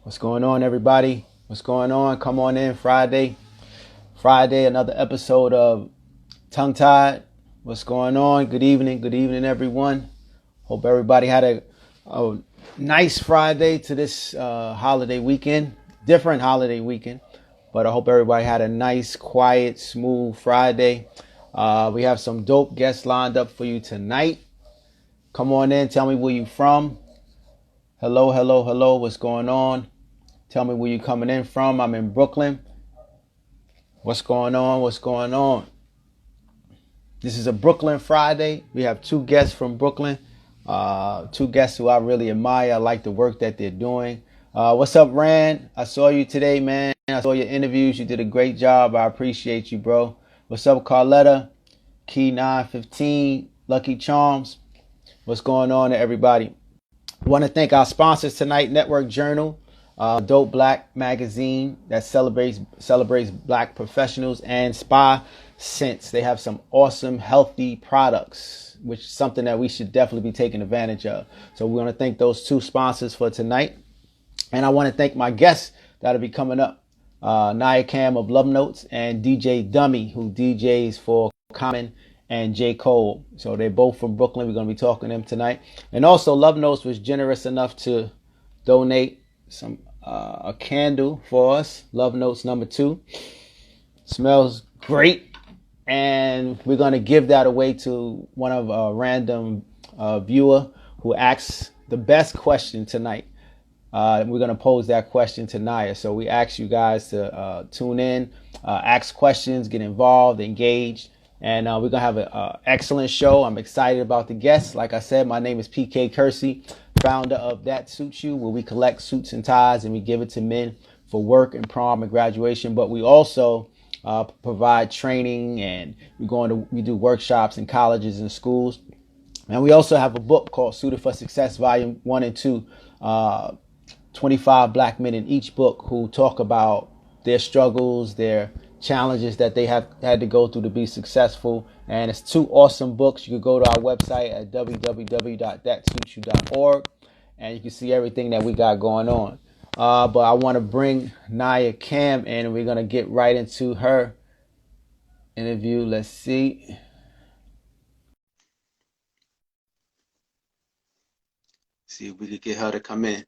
What's going on, everybody? What's going on? Come on in, Friday. Friday, another episode of Tongue Tied. What's going on? Good evening, everyone. Hope everybody had a nice Friday to this holiday weekend. Different holiday weekend, but I hope everybody had a nice, quiet, smooth Friday. We have some dope guests lined up for you tonight. Come on in. Tell me where you from. Hello, hello, hello. What's going on? Tell me where you coming in from. I'm in Brooklyn. What's going on? What's going on? This is a Brooklyn Friday. We have two guests from Brooklyn. Two guests who I really admire. I like the work that they're doing. What's up, Rand? I saw you today, man. I saw your interviews. You did a great job. I appreciate you, bro. What's up, Carletta? Key 915, Lucky Charms. What's going on, everybody? I want to thank our sponsors tonight, Network Journal, dope black magazine that celebrates black professionals, and Spa Sense. They have some awesome healthy products, which is something that we should definitely be taking advantage of. So we want to thank those two sponsors for tonight. And I want to thank my guests that'll be coming up, Nya Kam of Lovenotes and DJ Dummy, who DJs for Common and J. Cole. So they're both from Brooklyn. We're going to be talking to them tonight. And also, Love Notes was generous enough to donate some a candle for us. Love Notes number 2. Smells great. And we're going to give that away to one of a random viewer who asks the best question tonight. We're going to pose that question to Naya. So we ask you guys to tune in, ask questions, get involved, engage. And we're going to have an excellent show. I'm excited about the guests. Like I said, my name is PK Kersey, founder of That Suits You, where we collect suits and ties and we give it to men for work and prom and graduation. But we also provide training, and we do workshops in colleges and schools. And we also have a book called Suited for Success, Volume 1 and 2. 25 black men in each book who talk about their struggles, their challenges that they have had to go through to be successful. And it's 2 awesome books. You can go to our website at www.thatsuitsyou.org and you can see everything that we got going on. But I want to bring Nya Kam in, and we're going to get right into her interview. Let's see. See if we could get her to come in.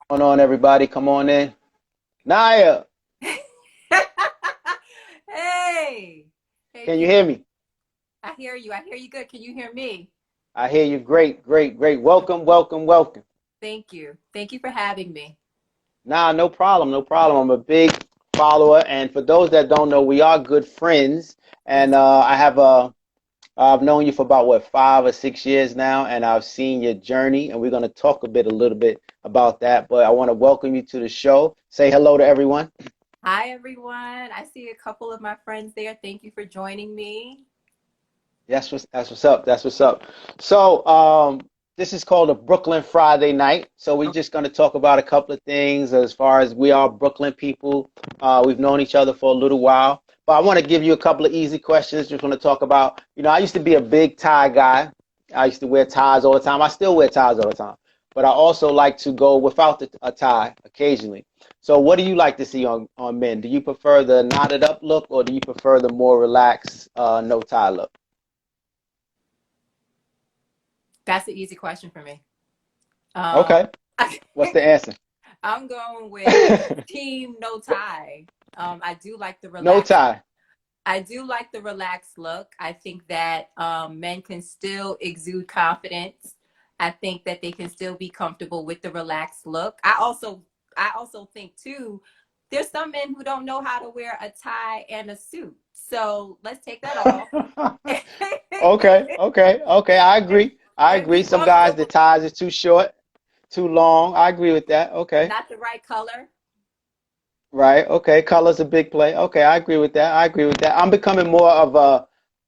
Come on, everybody. Come on in. Nya, Hey, can you hear me? I hear you. I hear you good. Can you hear me? I hear you. Great, great, great. Welcome, welcome, welcome. Thank you. Thank you for having me. Nah, no problem, no problem. I'm a big follower, and for those that don't know, we are good friends. And Yes. I've known you for about what 5 or 6 years now, and I've seen your journey, and we're gonna talk a little bit about that. But I want to welcome you to the show. Say hello to everyone. Hi, everyone. I see a couple of my friends there. Thank you for joining me. That's what's up. That's what's up. So, this is called a Brooklyn Friday night. So we're just going to talk about a couple of things as far as we are Brooklyn people. We've known each other for a little while, but I want to give you a couple of easy questions. Just want to talk about, I used to be a big tie guy. I used to wear ties all the time. I still wear ties all the time, but I also like to go without a tie occasionally. So what do you like to see on men? Do you prefer the knotted up look, or do you prefer the more relaxed, no tie look? That's an easy question for me. Um, Okay. What's the answer? I'm going with team no tie. I do like the No relaxed. tie. I do like the relaxed look. I think that men can still exude confidence. I think that they can still be comfortable with the relaxed look. I also think too, there's some men who don't know how to wear a tie and a suit. So let's take that off Okay, okay, okay. I agree. I and agree. be Some guys, the comfortable. ties is too short, too long. I agree with that. Okay. Not the right color. Right. Okay. Color's a big play. Okay, I agree with that. I agree with that. I'm becoming more of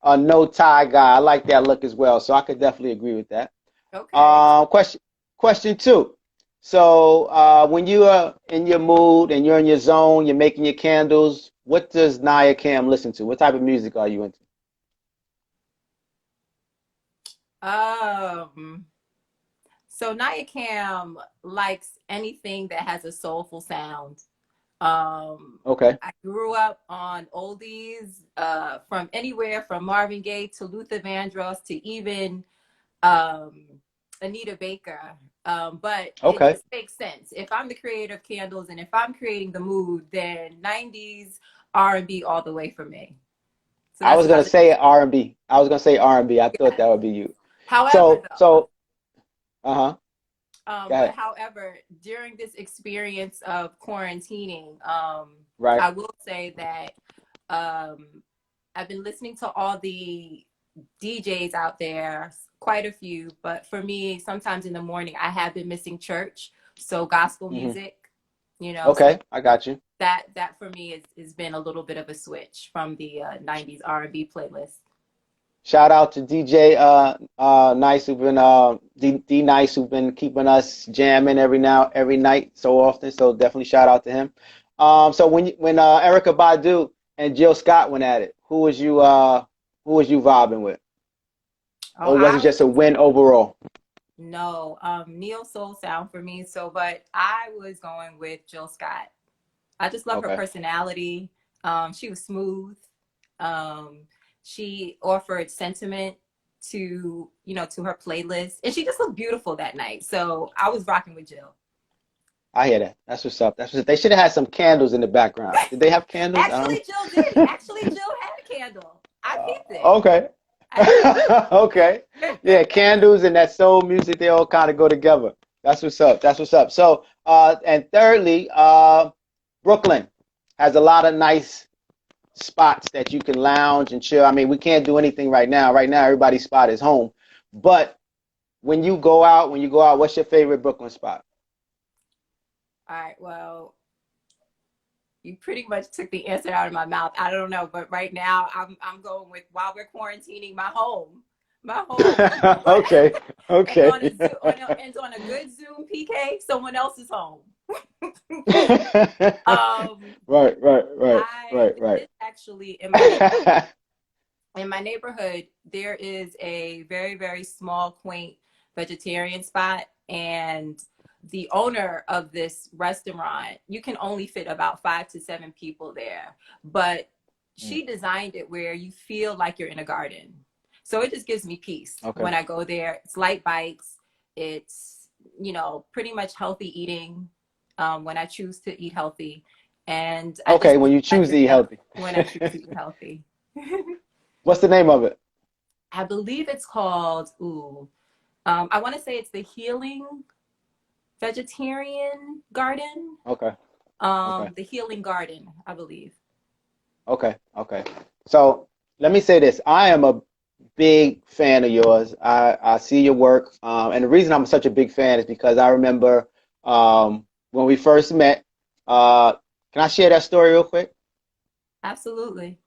a no tie guy. I like that look as well. So I could definitely agree with that. Okay. Question 2. So when you are in your mood and you're in your zone, you're making your candles, what does Nya Kam listen to? What type of music are you into? Um, So Nya Kam likes anything that has a soulful sound. Um, Okay. I grew up on oldies, from anywhere from Marvin Gaye to Luther Vandross to even um, Anita Baker. But it Okay. just makes sense. If I'm the creator of candles and if I'm creating the mood, then 90s R&B all the way for me. So I that's was what I gonna listen say to. R&B. I was gonna say R&B. I thought Yes. that would be you. However, So, though, so, uh-huh. Go but ahead. however, during this experience of quarantining, Right. I will say that um, I've been listening to all the DJs out there, quite a few, but for me, sometimes in the morning, I have been missing church. So gospel Hmm. music, so Okay, I got you. that for me is been a little bit of a switch from the 90s R&B playlist. Shout out to DJ Nice who've been D Nice who've been keeping us jamming every night so often. So definitely shout out to him. So when Erica Badu and Jill Scott went at it, who was you vibing with? Oh, Or was it I just a win overall? no neo soul sound for me. So, but I was going with Jill Scott. I just love her Okay. personality. She was smooth. Um, she offered sentiment to to her playlist, and she just looked beautiful that night. So I was rocking with Jill. I hear that. That's what's up. That's what's up. They should have had some candles in the background. Did they have candles? I don't Actually, Jill did. Actually, Jill had a candle. I peeped it. Okay. I peeped Okay. Yeah, it. candles and that soul music, they all kind of go together. That's what's up. That's what's up. So, and thirdly, Brooklyn has a lot of nice spots that you can lounge and chill. I mean, we can't do anything right now. Right now, everybody's spot is home. But when you go out, what's your favorite Brooklyn spot? All right. Well, you pretty much took the answer out of my mouth. I don't know, but right now I'm going with while we're quarantining my home, Okay. and on a Okay. Zoom, and on a good Zoom PK, someone else is home. um, Right, right, right, I right, right. this is actually in my neighborhood. There is a very very small quaint vegetarian spot, and the owner of this restaurant, you can only fit about 5 to 7 people there, but she designed it where you feel like you're in a garden. So it just gives me peace Okay. when I go there. It's light bites. It's, pretty much healthy eating, when I choose to eat healthy. And I Okay, just when live you my choose to dream eat life healthy. when I choose to eat healthy. What's the name of it? I believe it's called, I want to say it's the Healing Vegetarian Garden. Okay. Okay. The Healing Garden, I believe. Okay. Okay. So let me say this. I am a big fan of yours. I see your work. And the reason I'm such a big fan is because I remember when we first met. Uh, can I share that story real quick? Absolutely.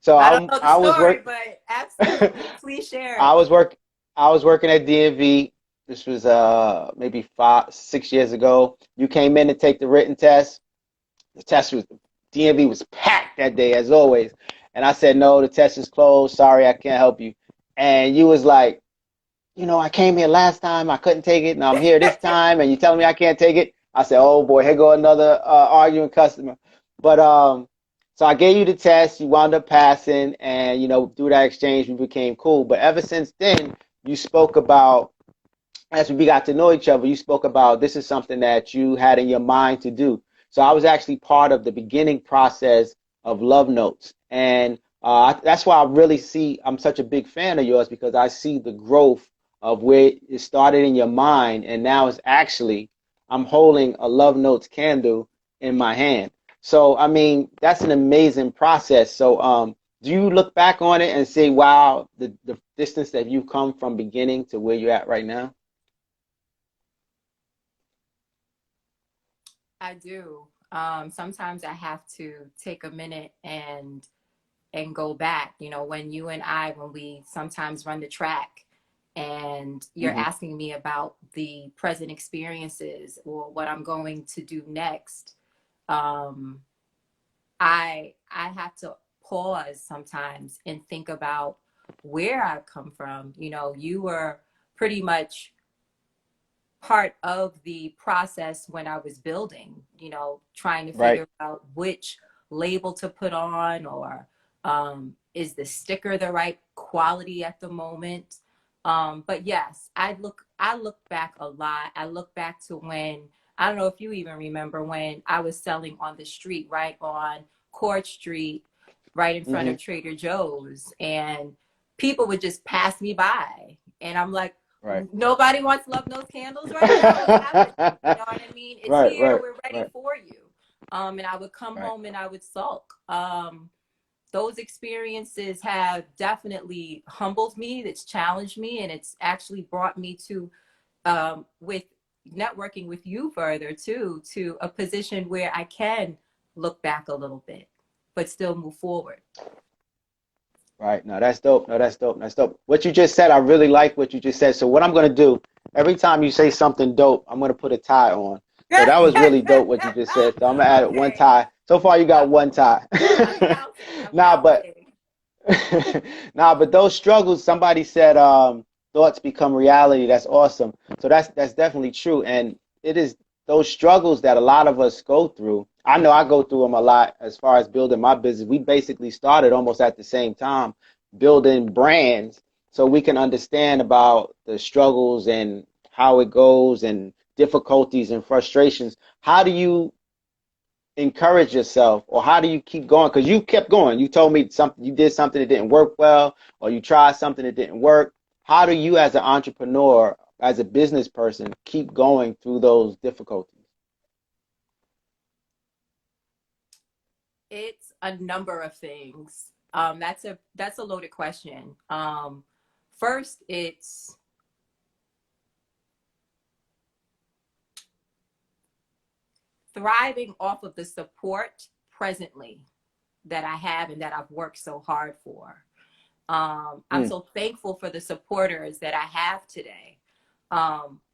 So I don't know the I was story, work but absolutely. Please share I it. was work I was working at DMV. This was maybe 6 years ago. You came in to take the written test. The test was DMV was packed that day as always. And I said, no, the test is closed. Sorry, I can't help you. And you was like, I came here last time, I couldn't take it, and I'm here this time, and you telling me I can't take it. I said, oh boy, here go another arguing customer. But so I gave you the test, you wound up passing, and through that exchange we became cool. But ever since then, you spoke about as we got to know each other, you spoke about this is something that you had in your mind to do. So I was actually part of the beginning process of Lovenotes, and that's why I really see I'm such a big fan of yours because I see the growth of where it started in your mind, and now it's actually I'm holding a Love Notes candle in my hand. So I mean that's an amazing process. So do you look back on it and say, wow, the distance that you've come from beginning to where you're at right now? I do. Sometimes I have to take a minute and go back. When you and when we sometimes run the track, and you're Hmm. asking me about the present experiences or what I'm going to do next. Um, I have to pause sometimes and think about where I've come from. You were pretty much part of the process when I was building, trying to Right. figure out which label to put on, or is the sticker the right quality at the moment. But yes, I look back a lot. I look back to when, I don't know if you even remember, when I was selling on the street, right on Court Street, right in front Hmm. of Trader Joe's, and people would just pass me by. And I'm like, Right. nobody wants Lovenotes candles right now. What's happening? You know what I mean? It's Right. here. Right. We're ready Right. for you. And I would come Right. home and I would sulk. Those experiences have definitely humbled me. It's challenged me, and it's actually brought me to, with networking with you further too, to a position where I can look back a little bit, but still move forward. Right. No, that's dope. No, that's dope. That's dope. What you just said, I really like what you just said. So what I'm gonna do, every time you say something dope, I'm gonna put a tie on. So that was really dope what you just said. So I'm gonna add it one Okay. tie. So far you got one tie. I'm counting. I'm Nah, but counting. nah, but those struggles, somebody said thoughts become reality. That's awesome. So that's definitely true. And it is those struggles that a lot of us go through. I know I go through them a lot as far as building my business. We basically started almost at the same time building brands so we can understand about the struggles and how it goes and difficulties and frustrations. How do you encourage yourself, or how do you keep going? Because you kept going. You told me something, you did something that didn't work well, or you tried something that didn't work. How do you, as an entrepreneur, as a business person, keep going through those difficulties? It's a number of things. That's a loaded question. First, it's thriving off of the support presently that I have and that I've worked so hard for. I'm Mm, so thankful for the supporters that I have today.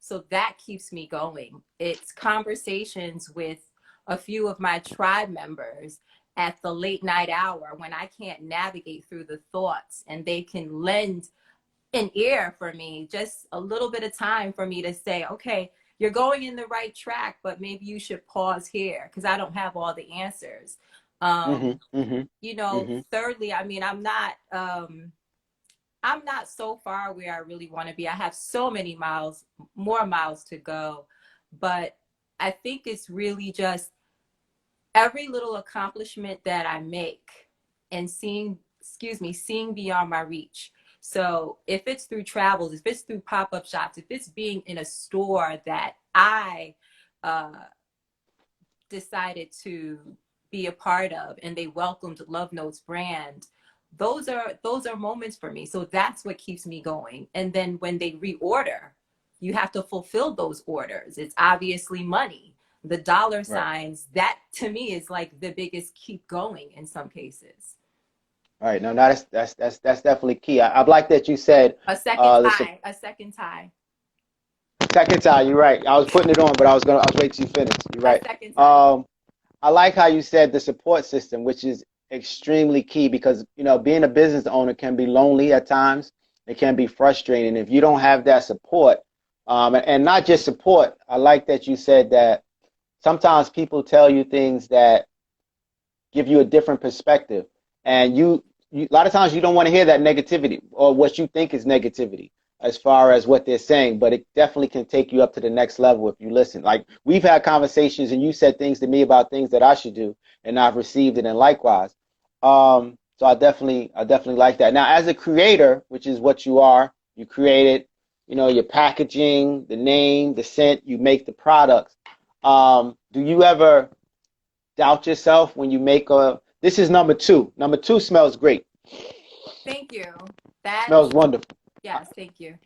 So that keeps me going. It's conversations with a few of my tribe members at the late night hour when I can't navigate through the thoughts, and they can lend an ear for me, just a little bit of time for me to say, okay, you're going in the right track, but maybe you should pause here because I don't have all the answers. mm-hmm, mm-hmm, mm-hmm. Thirdly, I mean, I'm not so far where I really want to be. I have so many miles, more miles to go. But I think it's really just every little accomplishment that I make and seeing beyond my reach. So if it's through travels, if it's through pop-up shops, if it's being in a store that I uh, decided to be a part of and they welcomed Lovenotes brand, those are moments for me. So that's what keeps me going. And then when they reorder, you have to fulfill those orders. It's obviously money. The dollar Right, signs, that to me is like the biggest keep going in some cases. right. No, no, that's definitely key. I like that you said A second the tie, a second tie, second time. You're right. I was putting it on, but I was waiting till you finish. You're a right. second tie. Um, I like how you said the support system, which is extremely key because, being a business owner can be lonely at times. It can be frustrating if you don't have that support. And not just support. I like that you said that sometimes people tell you things that give you a different perspective. And a lot of times you don't want to hear that negativity or what you think is negativity as far as what they're saying, but it definitely can take you up to the next level if you listen. Like we've had conversations and you said things to me about things that I should do and I've received it and likewise. So I definitely like that. Now, as a creator, which is what you are, you created, your packaging, the name, the scent, you make the products. Do you ever doubt yourself when you make a this is number two. Number two smells great. Thank you. That, Smells wonderful. yes, thank you.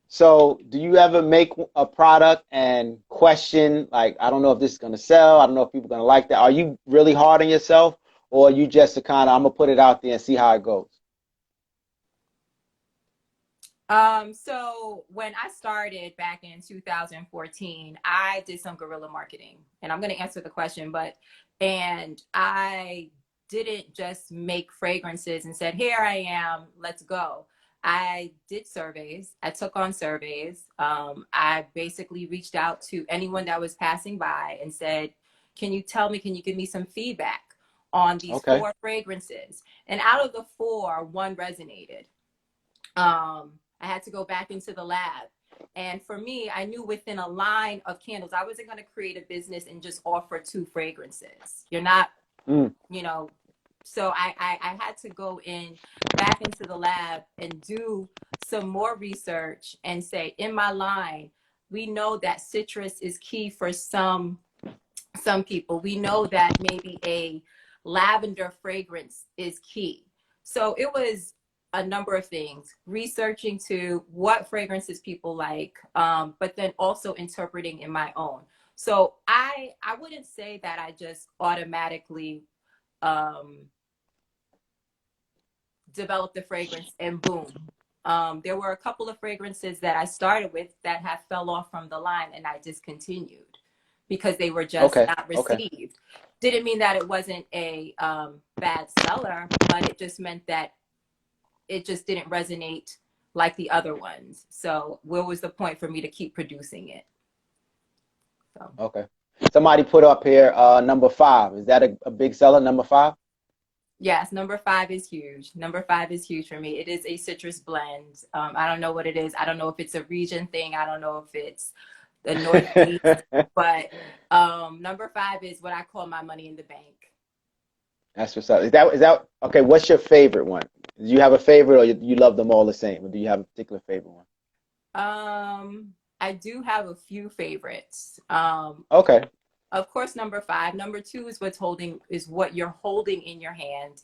So do you ever make a product and question, like, I don't know if this is gonna sell, I don't know if people are gonna like that? Are you really hard on yourself, or are you just a kind of, I'm gonna put it out there and see how it goes? So when I started back in 2014, I did some guerrilla marketing, and I'm going to answer the question, and I didn't just make fragrances and said, here I am, let's go. I did surveys. I took on surveys. I basically reached out to anyone that was passing by and said, can you tell me, can you give me some feedback on these Okay. 4 fragrances? And out of the 4, one resonated. I had to go back into the lab. And for me, I knew within a line of candles, I wasn't going to create a business and just offer 2 fragrances. You're not, Mm. you know, so I had to go in back into the lab and do some more research and say, in my line, we know that citrus is key for some people. We know that maybe a lavender fragrance is key. So it was a number of things, researching to what fragrances people like, but then also interpreting in my own. So I wouldn't say that I just automatically um, developed the fragrance and boom. There were a couple of fragrances that I started with that have fell off from the line and I discontinued because they were just Okay. not Okay. received. Didn't mean that it wasn't a bad seller, but it just meant that it just didn't resonate like the other ones. So where was the point for me to keep producing it? So Okay. Somebody put up here number 5. Is that a big seller, number 5? yes, number 5 is huge. Number 5 is huge for me. It is a citrus blend. I don't know what it is. I don't know if it's a region thing. I don't know if it's the Northeast, but number 5 is what I call my money in the bank. That's what's up. Is that okay? What's your favorite one? Do you have a favorite, or you love them all the same? Or do you have a particular favorite one? I do have a few favorites. Okay. Of course, number 5. Number 2 is what you're holding in your hand.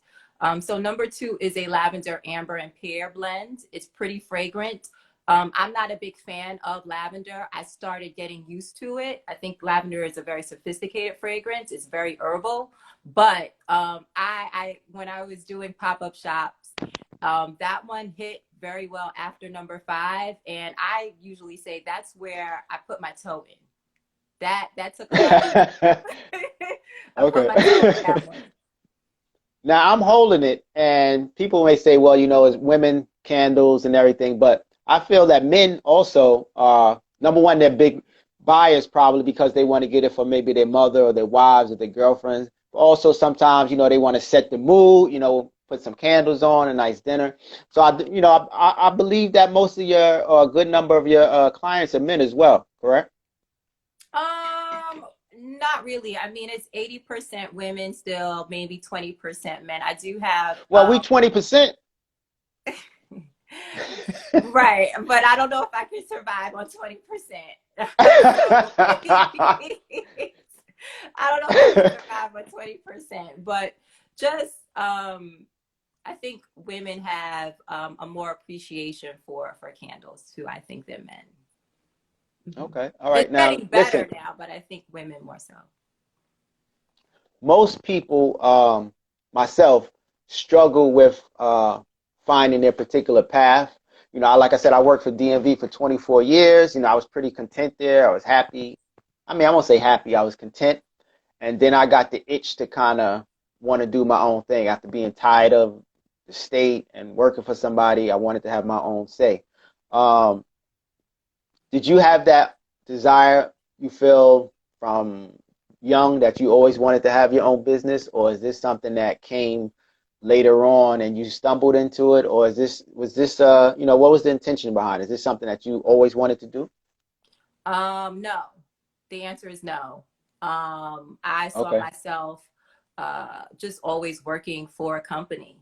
So number 2 is a lavender, amber, and pear blend. It's pretty fragrant. I'm not a big fan of lavender. I started getting used to it. I think lavender is a very sophisticated fragrance. It's very herbal. But I when I was doing pop-up shops, that one hit very well after number 5. And I usually say that's where I put my toe in. That took a lot of I put my toe in Okay. that one. Now I'm holding it, and people may say, well, it's women candles and everything, but I feel that men also are number one, they're big buyers probably because they want to get it for maybe their mother or their wives or their girlfriends. But also sometimes, they want to set the mood, put some candles on, a nice dinner. So I believe that most of your or a good number of your clients are men as well, correct? Not really. I mean, it's 80% women still, maybe 20% men. I do have Well, we 20%. right, but I don't know if I can survive on 20%. So I don't know if I can survive on 20%, but just I think women have a more appreciation for candles too, I think, than men. Mhm. Okay. All It's right. Now, getting better listen, now, but I think women more so. most people, myself, struggle with finding their particular path. Like I said, I worked for DMV for 24 years. I was pretty content there. I was happy. I mean, I won't say happy. I was content. And then I got the itch to kind of want to do my own thing after being tired of the state and working for somebody. I wanted to have my own say. Um, did you have that desire, you feel, from young that you always wanted to have your own business, or is this something that came later on and you stumbled into it, or what was the intention behind it? Is this something that you always wanted to do? No. The answer is no. I saw Okay. myself just always working for a company.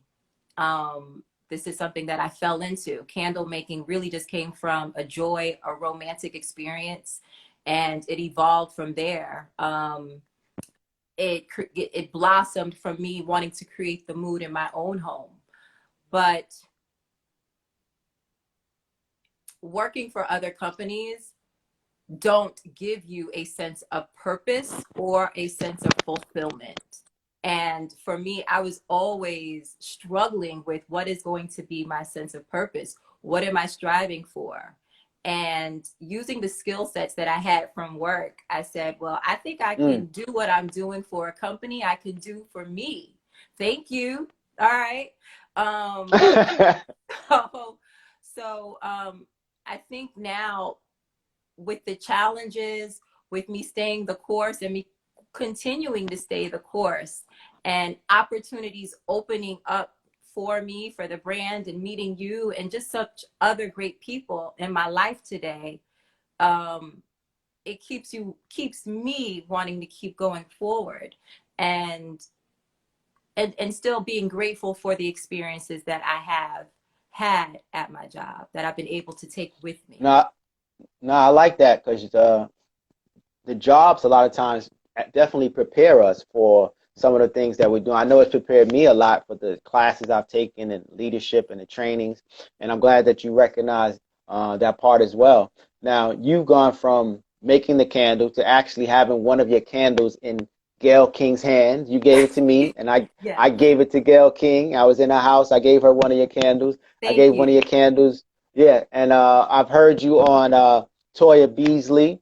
This is something that I fell into. Candle making really just came from a joy, a romantic experience, and it evolved from there. It blossomed from me wanting to create the mood in my own home. But working for other companies don't give you a sense of purpose or a sense of fulfillment. And for me, I was always struggling with what is going to be my sense of purpose? What am I striving for? And using the skill sets that I had from work, I said, well, I think I Mm. can do what I'm doing for a company, I can do for me. Thank you. All right. Um, so So I think now with the challenges, with me staying the course and me continuing to stay the course, and opportunities opening up for me, for the brand, and meeting you and just such other great people in my life today, um, it keeps me wanting to keep going forward, and and still being grateful for the experiences that I have had at my job that I've been able to take with me. No, no, I like that because the jobs a lot of times definitely prepare us for some of the things that we're doing. I know it's prepared me a lot for the classes I've taken and leadership and the trainings, and I'm glad that you recognize that part as well. Now, you've gone from making the candle to actually having one of your candles in Gail King's hands. You gave it to me, and Yes. I gave it to Gail King. I was in her house. I gave her one of your candles. I Thank gave one of you. your candles. Yeah, and I've heard you on Toya Beasley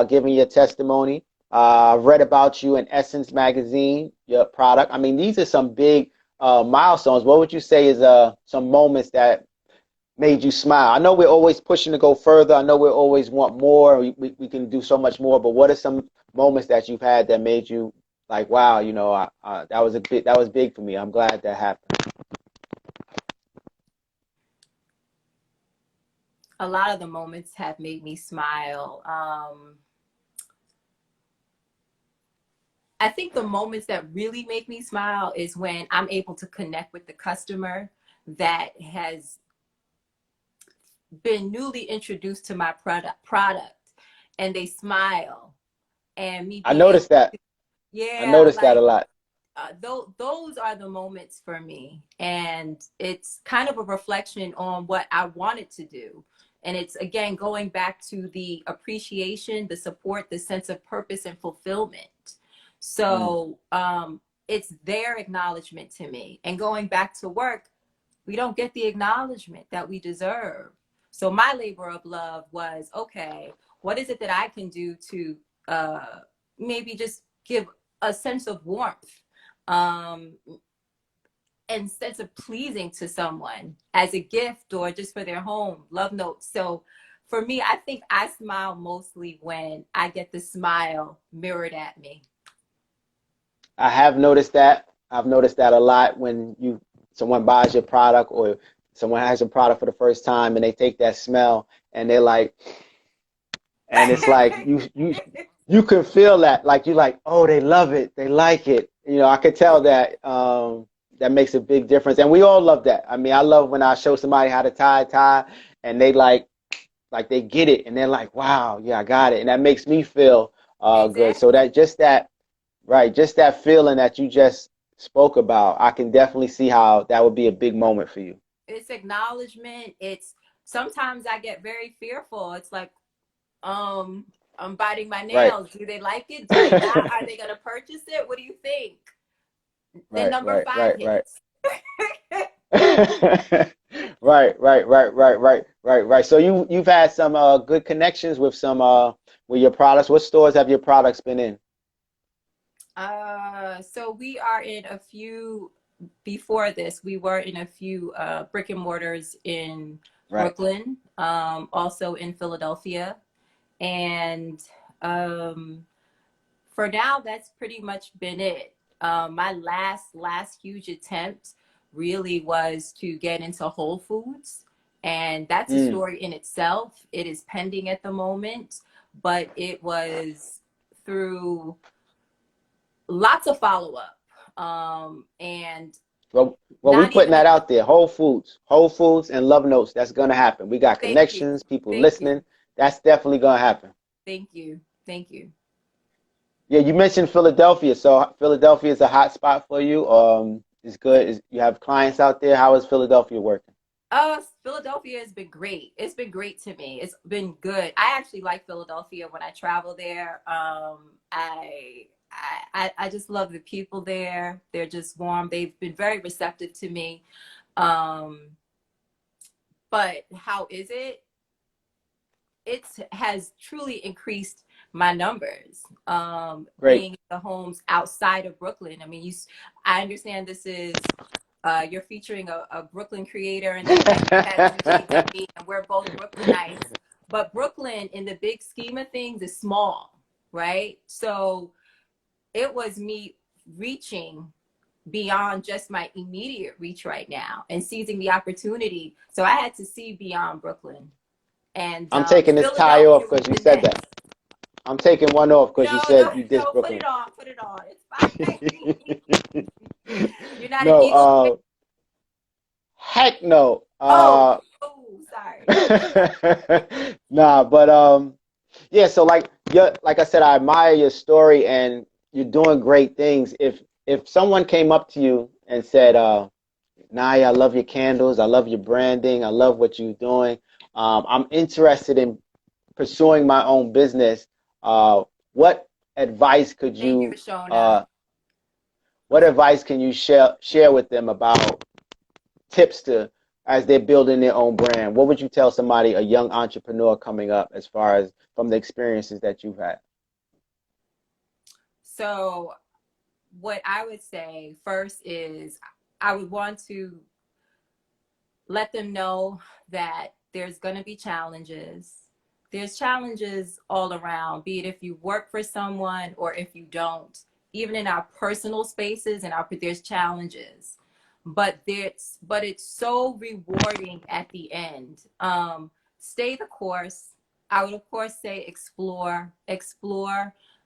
giving your testimony. I've read about you in Essence magazine, your product. I mean, these are some big milestones. What would you say is some moments that made you smile? I know we're always pushing to go further. I know we always want more. We can do so much more. But what are some moments that you've had that made you like, wow, that was that was big for me. I'm glad that happened. A lot of the moments have made me smile. I think the moments that really make me smile is when I'm able to connect with the customer that has been newly introduced to my product, and they smile, and me I being able noticed that. to, I yeah, noticed that a like lot. those are the moments for me, and it's kind of a reflection on what I wanted to do. And it's again going back to the appreciation, the support, the sense of purpose and fulfillment. Mm. So it's their acknowledgement to me. And going back to work, we don't get the acknowledgement that we deserve. So my labor of love was, okay, what is it that I can do to maybe just give a sense of warmth, um, and sense of pleasing to someone as a gift or just for their home, love notes. So for me, I think I smile mostly when I get the smile mirrored at me. I have noticed that. I've noticed that a lot when someone buys your product or someone has a product for the first time and they take that smell and they're like, and it's like you can feel that, like you like, oh, they love it, they like it. I could tell that that makes a big difference, and we all love that. I mean, I love when I show somebody how to tie a tie, and they like they get it, and they're like, wow, yeah, I got it, and that makes me feel good. So Exactly. that just that right, just that feeling that you just spoke about, I can definitely see how that would be a big moment for you. It's acknowledgement. It's sometimes I get very fearful. It's like, um, I'm biting my Right. nails. Do they like it? Do they not? Are they gonna purchase it? What do you think? Then Right, number right, five right, right. hits. Right, right, right, right, right, right, right. So you've had some good connections with some with your products. What stores have your products been in? So we are in a few, before this, we were in a few brick and mortars in Right. Brooklyn, also in Philadelphia. And um, for now, that's pretty much been it. My last huge attempt really was to get into Whole Foods, and that's a Mm. story in itself. It is pending at the moment, but it was through lots of follow up, and Well, we not putting even a that out there. Whole Foods, and Love Notes. That's gonna happen. We got thank you, connections, people thank you, listening. That's definitely gonna happen. thank you, thank you. Yeah, you mentioned Philadelphia. So Philadelphia is a hot spot for you. It's good. You have clients out there. How is Philadelphia working? Philadelphia has been great. It's been great to me. It's been good. I actually like Philadelphia when I travel there. I just love the people there. They're just warm. They've been very receptive to me. Um, but how is it? It has truly increased my numbers, Great. being in the homes outside of Brooklyn. I mean, I understand this is You're featuring a Brooklyn creator, and then like you had Junaid and me, and we're both Brooklynites. But Brooklyn, in the big scheme of things, is small, right? So it was me reaching beyond just my immediate reach right now and seizing the opportunity. So I had to see beyond Brooklyn. And I'm taking this tie Philadelphia off was because you the said that. next. I'm taking one off because you No, no, said you dissed no, put it Brooklyn. on, put it on. It's fine. You're not an No, Eagles fan? heck no. Oh, oh, sorry. Nah, but yeah, so like I said, I admire your story and you're doing great things. If someone came up to you and said, Nya, I love your candles, I love your branding, I love what you're doing. I'm interested in pursuing my own business. What advice could Thank you you for showing up. uh what advice can you share with them about tips to as they're building their own brand? What would you tell somebody, a young entrepreneur coming up, as far as from the experiences that you've had? So, what I would say first is I would want to let them know that there's going to be challenges. There's challenges all around, be it if you work for someone or if you don't. Even in our personal spaces and there's challenges, but it's so rewarding at the end. Stay the course. I would of course say explore.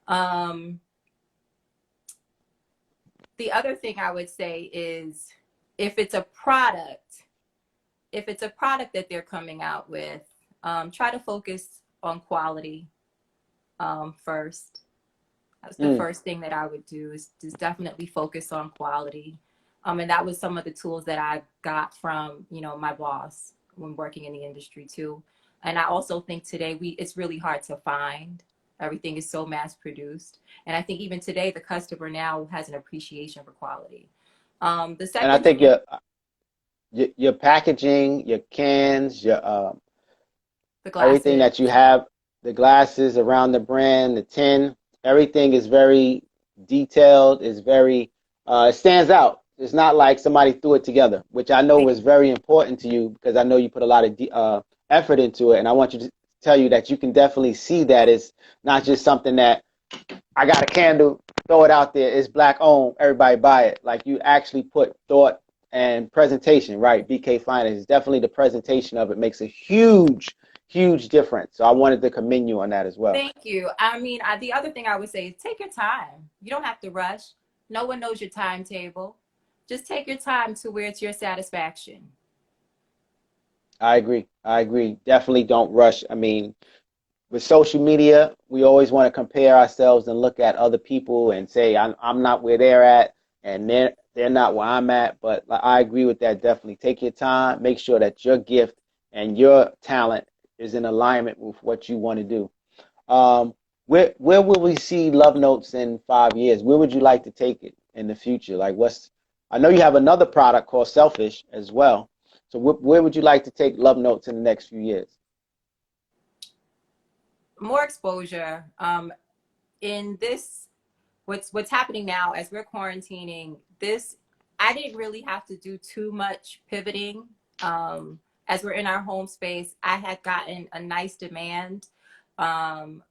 Um, the other thing I would say is if it's a product if it's a product that they're coming out with, try to focus on quality first. That's the Mm. first thing that I would do is just definitely focus on quality. And that was some of the tools that I got from, my boss when working in the industry too. And I also think today it's really hard to find. Everything is so mass produced. And I think even today the customer now has an appreciation for quality. The And I second think thing, your packaging, your cans, your the everything glasses. that you have, the glasses around the brand, the tin, everything is very detailed. Is very it stands out. It's not like somebody threw it together, which I know was very important to you because I know you put a lot of effort into it, and I want you to tell you that you can definitely see that it's not just something that I got a candle, throw it out there. It's black owned. Everybody buy it. Like you actually put thought and presentation, right? BK Finance. Definitely the presentation of it makes a huge, huge difference. So I wanted to commend you on that as well. Thank you. I mean, the other thing I would say is take your time. You don't have to rush. No one knows your timetable. Just take your time to where it's your satisfaction. I agree. I agree. Definitely don't rush. I mean, with social media, we always want to compare ourselves and look at other people and say I'm not where they're at and they're not where I'm at. But I agree with that. Definitely take your time. Make sure that your gift and your talent is in alignment with what you want to do. Where will we see Love Notes in 5 years? Where would you like to take it in the future? Like what's I know you have another product called Selfish as well. So where would you like to take Love Notes in the next few years? More exposure. In this, what's happening now as we're quarantining, this I didn't really have to do too much pivoting. As we're in our home space, I had gotten a nice demand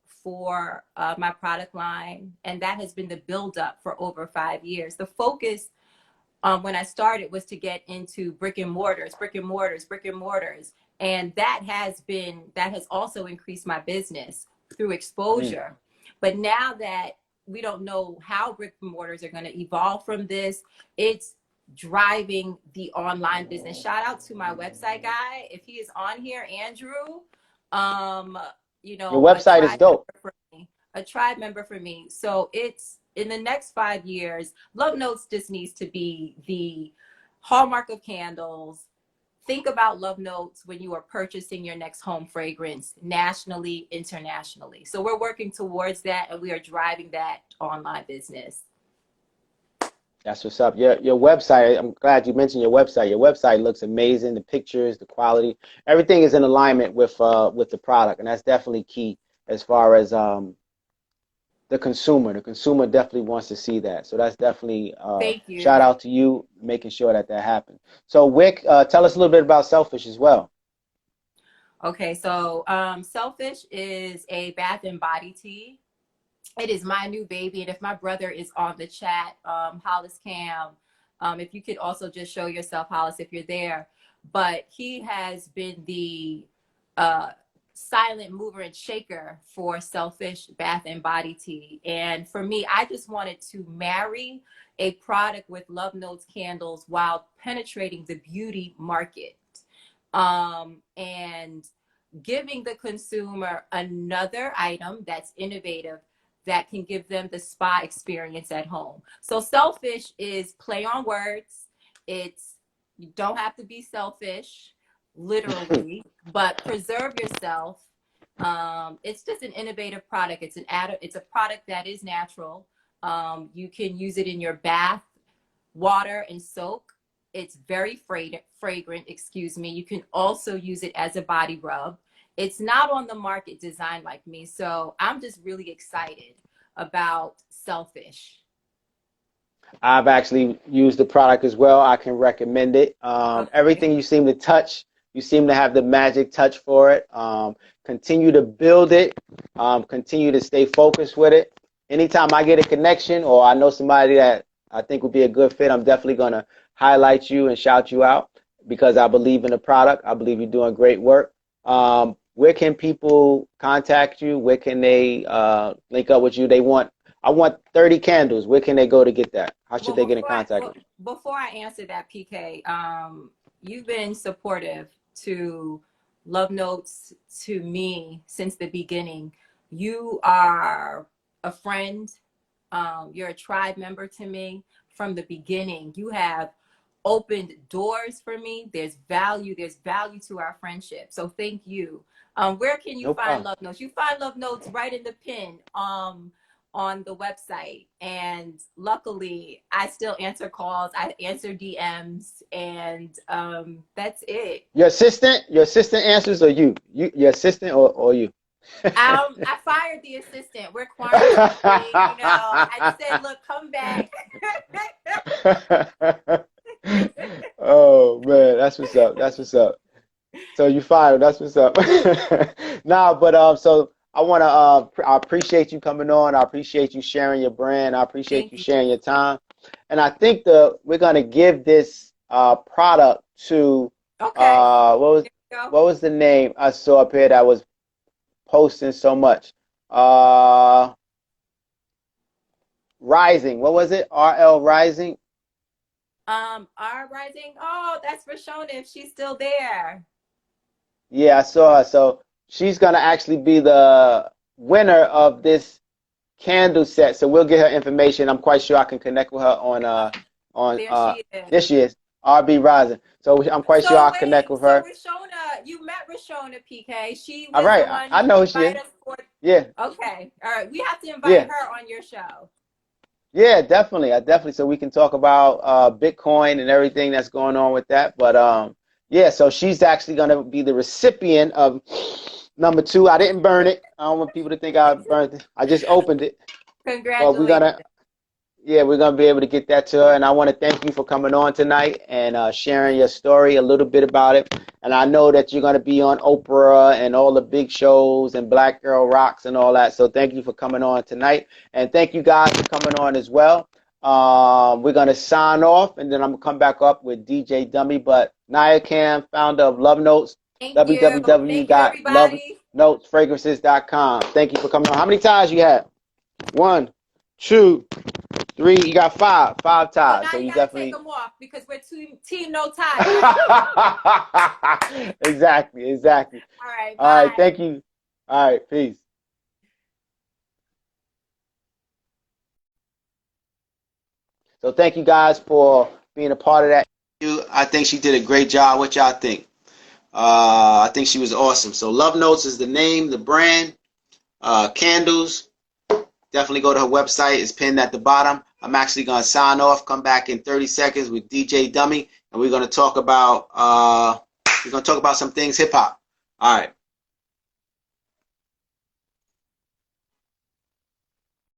for my product line, and that has been the buildup for over 5 years. The focus when I started was to get into brick and mortars, brick and mortars, brick and mortars. And that has also increased my business through Mm. exposure. But now that we don't know how brick and mortars are going to evolve from this, it's driving the online business. Shout out to my website guy. If he is on here, Andrew, um, Your a website is tribe dope. member for me, a tribe member for me. So it's in the next 5 years, Love Notes just needs to be the hallmark of candles. Think about Love Notes when you are purchasing your next home fragrance nationally, internationally. So we're working towards that and we are driving that online business. That's what's up. Your website, I'm glad you mentioned your website. Your website looks amazing. The pictures, the quality, everything is in alignment with the product, and that's definitely key as far as the consumer. The consumer definitely wants to see that. So that's definitely Thank shout you. out to you. making sure that happens. So Wick, tell us a little bit about Selfish as well. Okay, so Selfish is a bath and body tea. It is my new baby, and if my brother is on the chat, Hollis Cam, if you could also just show yourself, Hollis, if you're there. But he has been the silent mover and shaker for Selfish bath and body tea. And for me, I just wanted to marry a product with Lovenotes candles while penetrating the beauty market, and giving the consumer another item that's innovative that can give them the spa experience at home. So Selfish is play on words. It's, you don't have to be selfish, literally, but preserve yourself. It's just an innovative product. It's a product that is natural. You can use it in your bath, water, and soak. It's very fragrant, excuse me. You can also use it as a body rub. It's not on the market designed like me. So I'm just really excited about Selfish. I've actually used the product as well. I can recommend it. Okay. Everything you seem to touch, you seem to have the magic touch for it. Continue to build it. Continue to stay focused with it. Anytime I get a connection or I know somebody that I think would be a good fit, I'm definitely going to highlight you and shout you out because I believe in the product. I believe you're doing great work. Where can people contact you? Where can they link up with you? I want 30 candles. Where can they go to get that? How should they get in contact with you? Before I answer that, PK, you've been supportive to Lovenotes, to me, since the beginning. You are a friend. You're a tribe member to me from the beginning. You have opened doors for me. There's value to our friendship. So thank you. Where can you find Lovenotes? You find Lovenotes right in the pin on the website. And luckily, I still answer calls. I answer DMs, and that's it. Your assistant answers, or you? Your assistant or you? I fired the assistant. We're quarantining, you know. I said, look, come back. Oh man, that's what's up. That's what's up. So you fired. That's what's up. Nah, but so I want to. I appreciate you coming on. I appreciate you sharing your brand. I appreciate you sharing your time. And I think we're gonna give this product to what was the name I saw up here that was posting so much? Rising. What was it? RL Rising. R Rising. Oh, that's Rashona if she's still there. Yeah, I saw her. So she's gonna actually be the winner of this candle set. So we'll get her information. I'm quite sure I can connect with her there she is. RB Rising. So I'm quite sure I'll connect with her. So Rashona, you met Rashona, PK. She was all right. The one I know who she is. Yeah. Okay. All right. We have to invite her on your show. Yeah, definitely. Definitely. So we can talk about Bitcoin and everything that's going on with that. But yeah, so she's actually going to be the recipient of number 2. I didn't burn it. I don't want people to think I burned it. I just opened it. Congratulations. But we're gonna be able to get that to her. And I want to thank you for coming on tonight and sharing your story, a little bit about it. And I know that you're gonna be on Oprah and all the big shows and Black Girl Rocks and all that. So thank you for coming on tonight, and thank you guys for coming on as well. We're gonna sign off, and then I'm gonna come back up with DJ Dummy. But Nya Kam, founder of Lovenotes, www.lovenotesfragrances.com. Thank you for coming on. How many ties you had? 1, 2, 3. You got 5 ties. Well, now so you you gotta definitely take them off because we're team no ties. Exactly. All right. Bye. All right. Thank you. All right. Peace. So thank you guys for being a part of that. I think she did a great job. What y'all think? I think she was awesome. So Lovenotes is the name, the brand. Candles. Definitely go to her website. It's pinned at the bottom. I'm actually going to sign off, come back in 30 seconds with DJ Dummy, and we're going to talk about some things hip hop. All right.